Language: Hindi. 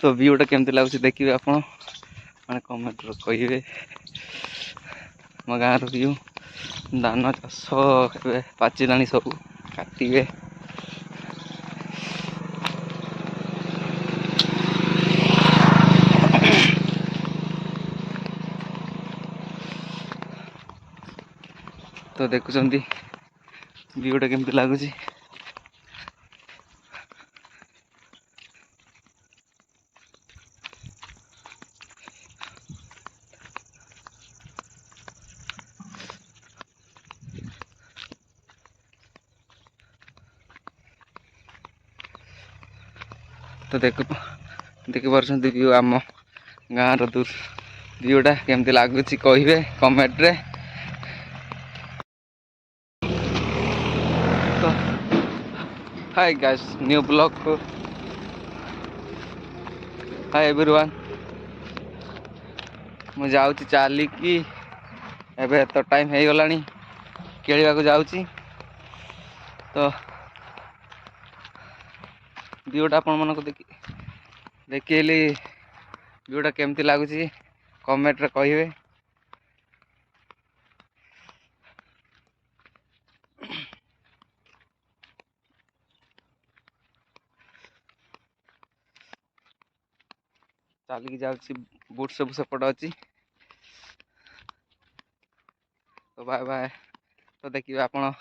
तो व्यूटा केमती लगुच देखिए आप मैंने कमेंट कहे मो गाँव व्यू धान चाष पाचिला सब काटे तो देखुं व्यूटा केमती लगुच तो देखि पार्टी व्यू आम गाँव व्यूटा केमती लगुच कहे कमेंट रे। तो हाय गाइस न्यू ब्लॉग को हाय एवरीवन मु जाऊँगी चलिकी एबे तो टाइम हो गला खेलने को जाऊँगी तो व्यूटा आपण मन को देखिए व्यूटा केमती लगुच कमेंट रे कहे। चलिकी जाऊँगी बुट सब सेपट अच्छी तो बाय बाय तो देखिए आपण